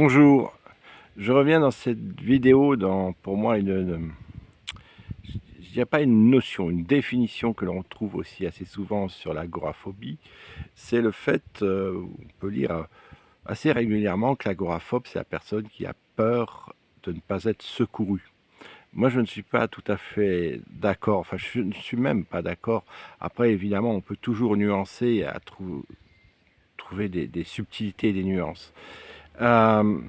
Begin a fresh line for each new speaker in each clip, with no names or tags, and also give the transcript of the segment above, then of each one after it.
Bonjour, je reviens dans cette vidéo dans, pour moi, je dirais pas une notion, une définition que l'on trouve aussi assez souvent sur l'agoraphobie. C'est le fait, on peut lire assez régulièrement que l'agoraphobe, c'est la personne qui a peur de ne pas être secourue. Moi, je ne suis pas tout à fait d'accord, enfin, je ne suis même pas d'accord. Après, évidemment, on peut toujours nuancer, trouver des subtilités, des nuances. Euh,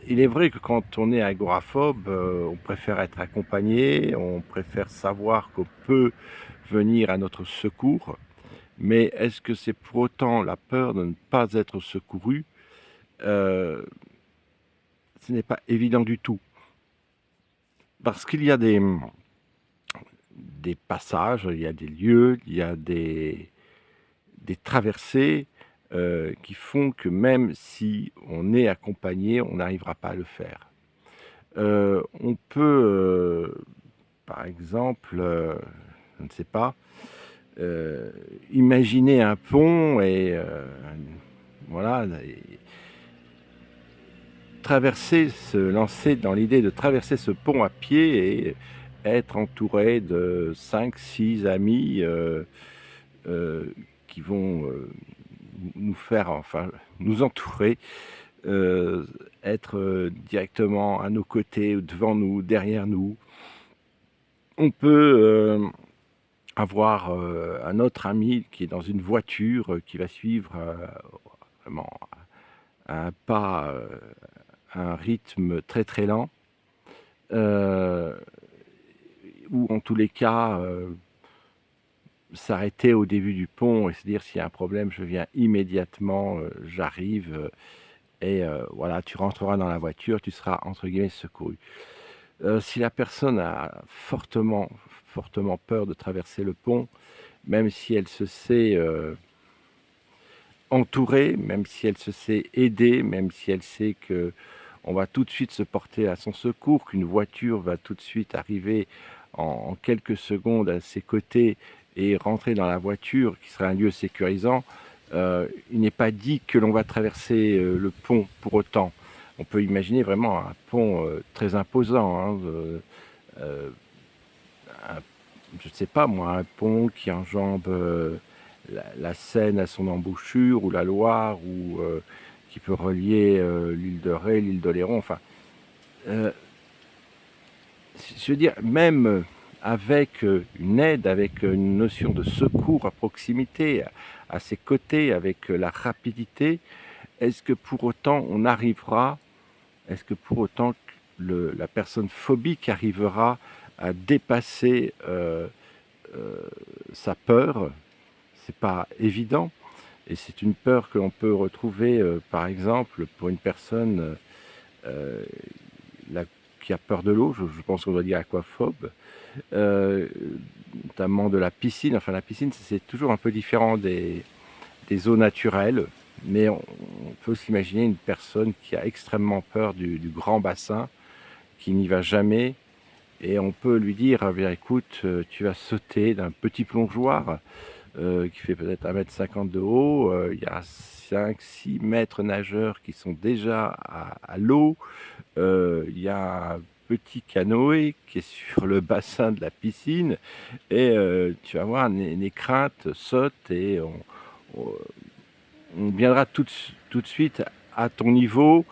il est vrai que quand on est agoraphobe, on préfère être accompagné, on préfère savoir qu'on peut venir à notre secours, mais est-ce que c'est pour autant la peur de ne pas être secouru? Euh, Ce n'est pas évident du tout, parce qu'il y a des passages, il y a des lieux, il y a des traversées qui font que même si on est accompagné, on n'arrivera pas à le faire. On peut, par exemple, je ne sais pas, imaginer un pont et voilà, et se lancer dans l'idée de traverser ce pont à pied et être entouré de 5, 6 amis euh, qui vont nous faire, enfin, nous entourer, euh, être directement à nos côtés, devant nous, derrière nous. On peut avoir un autre ami qui est dans une voiture, qui va suivre vraiment un pas, un rythme très très lent, euh, ou en tous les cas s'arrêter au début du pont et se dire s'il y a un problème, je viens immédiatement, j'arrive, et voilà, tu rentreras dans la voiture, tu seras entre guillemets secouru. Si la personne a fortement peur de traverser le pont, même si elle se sait entourée, même si elle se sait aidée, même si elle sait que on va tout de suite se porter à son secours, qu'une voiture va tout de suite arriver en quelques secondes à ses côtés et rentrer dans la voiture, qui serait un lieu sécurisant, il n'est pas dit que l'on va traverser le pont pour autant. On peut imaginer vraiment un pont très imposant, hein, euh, un- je ne sais pas moi, un pont qui enjambe la Seine à son embouchure, ou la Loire, ou qui peut relier l'île de Ré, l'île d'Oléron. Enfin, euh, je veux dire, même avec une aide, avec une notion de secours à proximité, à ses côtés, avec la rapidité, est-ce que pour autant on arrivera, est-ce que pour autant la personne phobique arrivera à dépasser euh, sa peur? C'est pas évident. Et c'est une peur que l'on peut retrouver, par exemple, pour une personne euh, la- qui a peur de l'eau, je pense qu'on doit dire aquaphobe, euh, notamment de la piscine. Enfin, la piscine, c'est toujours un peu différent des eaux naturelles, mais on peut s'imaginer une personne qui a extrêmement peur du grand bassin, qui n'y va jamais, et on peut lui dire, eh bien, écoute, tu vas sauter d'un petit plongeoir qui fait peut-être 1,50 m de haut. Il y a 5, 6 maîtres nageurs qui sont déjà à l'eau. Il y a un petit canoë qui est sur le bassin de la piscine. Et tu vas voir, les craintes sautent et on viendra tout de suite à ton niveau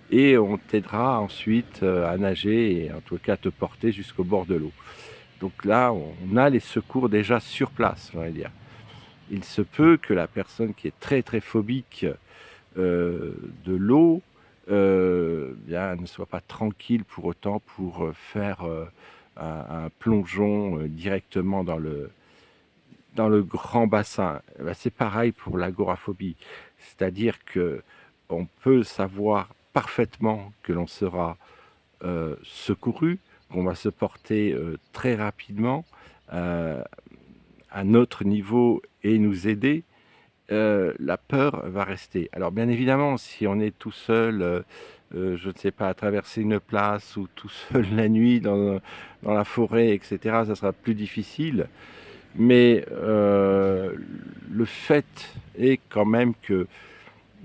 et on t'aidera ensuite à nager et en tout cas à te porter jusqu'au bord de l'eau. Donc là, on a les secours déjà sur place, on va dire. Il se peut que la personne qui est très très phobique euh, de l'eau bien, ne soit pas tranquille pour autant pour faire un plongeon directement dans le grand bassin. Eh ben, c'est pareil pour l'agoraphobie, c'est-à-dire que on peut savoir parfaitement que l'on sera secouru, qu'on va se porter très rapidement euh, à notre niveau et nous aider. La peur va rester. Alors bien évidemment, si on est tout seul, je ne sais pas, à traverser une place ou tout seul la nuit dans la forêt, etc., ça sera plus difficile. Mais le fait est quand même que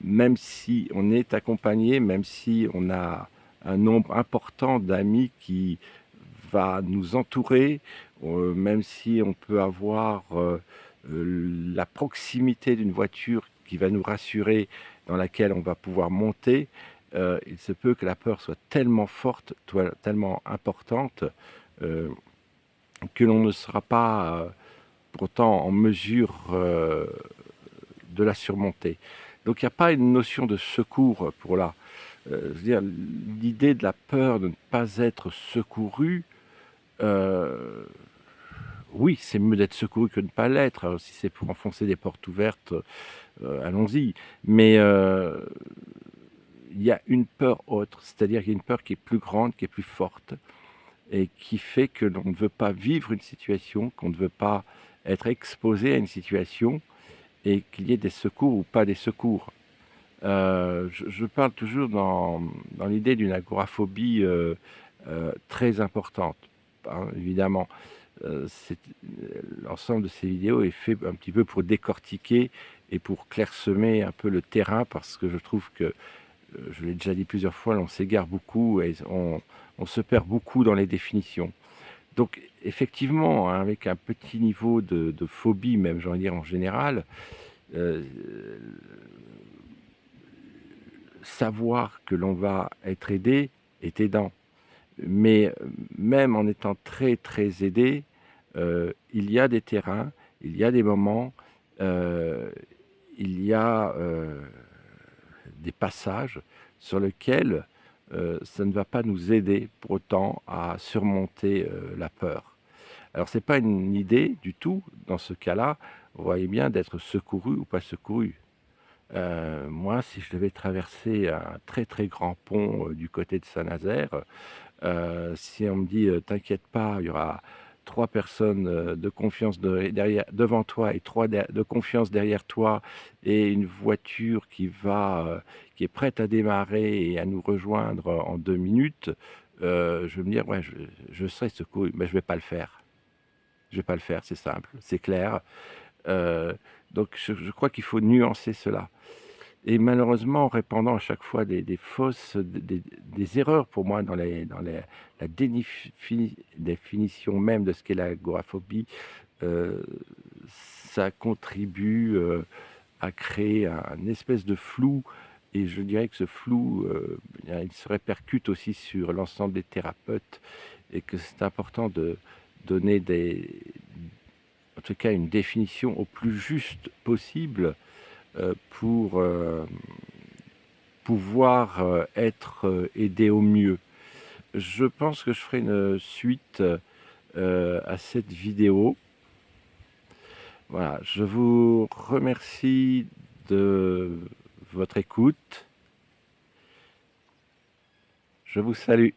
même si on est accompagné, même si on a un nombre important d'amis qui va nous entourer, même si on peut avoir la proximité d'une voiture qui va nous rassurer, dans laquelle on va pouvoir monter, il se peut que la peur soit tellement forte, tellement importante, euh, que l'on ne sera pas pourtant en mesure de la surmonter. Donc il n'y a pas une notion de secours pour là. Je veux dire, l'idée de la peur de ne pas être secouru, euh, oui, c'est mieux d'être secouru que de ne pas l'être. Alors, si c'est pour enfoncer des portes ouvertes, allons-y. Mais il y a une peur autre, c'est-à-dire qu'il y a une peur qui est plus grande, qui est plus forte, et qui fait que l'on ne veut pas vivre une situation, qu'on ne veut pas être exposé à une situation, et qu'il y ait des secours ou pas des secours. Je parle toujours dans l'idée d'une agoraphobie très importante, hein, évidemment. L'ensemble de ces vidéos est fait un petit peu pour décortiquer et pour clairsemer un peu le terrain, parce que je trouve que, je l'ai déjà dit plusieurs fois, on s'égare beaucoup et on se perd beaucoup dans les définitions. Donc effectivement, hein, avec un petit niveau de phobie, même j'ai envie de dire en général, euh, savoir que l'on va être aidé est aidant. Mais même en étant très très aidé, il y a des terrains, il y a des moments, euh, il y a des passages sur lesquels ça ne va pas nous aider pour autant à surmonter la peur. Alors c'est pas une idée du tout, dans ce cas-là, vous voyez bien, d'être secouru ou pas secouru. Moi, si je devais traverser un très très grand pont du côté de Saint-Nazaire, si on me dit t'inquiète pas, il y aura trois personnes de confiance derrière, devant toi et trois de confiance derrière toi, et une voiture qui est prête à démarrer et à nous rejoindre en 2 minutes, je vais me dire ouais, je serai secouru, mais je vais pas le faire. Je vais pas le faire, c'est simple, c'est clair. Euh, donc je crois qu'il faut nuancer cela. Et malheureusement, en répandant à chaque fois des fausses, des erreurs pour moi la définition même de ce qu'est l'agoraphobie, euh, ça contribue à créer un espèce de flou. Et je dirais que ce flou, il se répercute aussi sur l'ensemble des thérapeutes, et que c'est important de donner en tout cas une définition au plus juste possible pour pouvoir être aidé au mieux. Je pense que je ferai une suite à cette vidéo. Voilà, je vous remercie de votre écoute. Je vous salue.